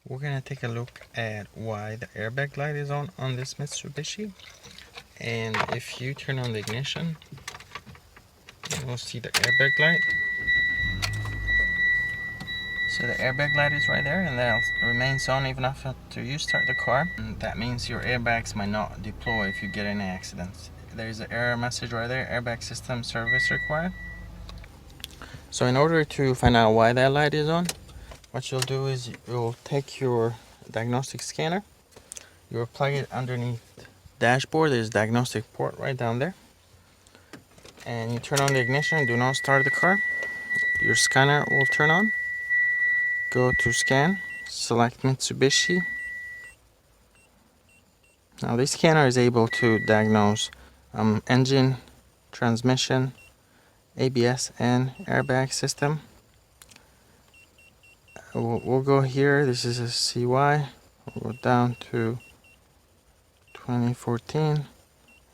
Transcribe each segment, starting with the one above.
We're gonna take a look at why the airbag light is on this Mitsubishi. And if you turn on the ignition, you'll see the airbag light. So the airbag light is right there, and that remains on even after you start the car. And that means your airbags might not deploy if you get in an accident. There's an error message right there, airbag system service required. So in order to find out why that light is on, what you'll do is you'll take your diagnostic scanner, you'll plug it underneath dashboard. There's a diagnostic port right down there, and you turn on the ignition. Do not start the car. Your scanner will turn on. Go to scan, select Mitsubishi. Now this scanner is able to diagnose engine, transmission, ABS, and airbag system. We'll go here. This is a CY. We'll go down to 2014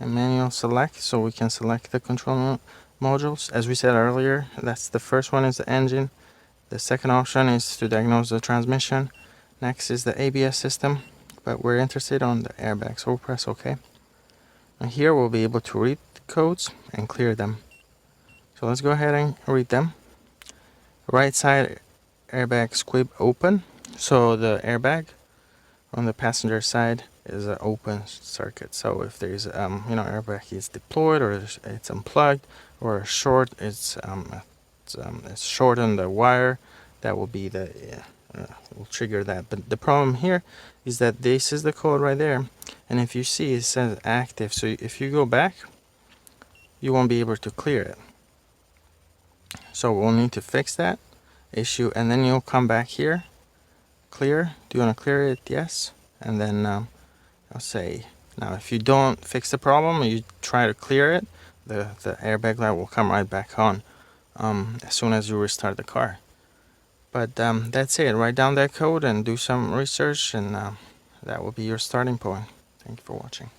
and manual select, so we can select the control modules. As we said earlier, that's the first one is the engine. The second option is to diagnose the transmission. Next is the ABS system, but we're interested on the airbag, so we'll press OK. And here we'll be able to read the codes and clear them. So let's go ahead and read them. Right side airbag squib open, so the airbag on the passenger side is an open circuit. So if there's airbag is deployed or it's unplugged or short, it's short on the wire, that will be the will trigger that. But the problem here is that this is the code right there, and if you see it says active, so if you go back you won't be able to clear it. So we'll need to fix that issue, and then you'll come back here, clear. Do you want to clear it? Yes. And then I'll say, now if you don't fix the problem, you try to clear it, the airbag light will come right back on as soon as you restart the car. But that's it. Write down that code and do some research, and that will be your starting point. Thank you for watching.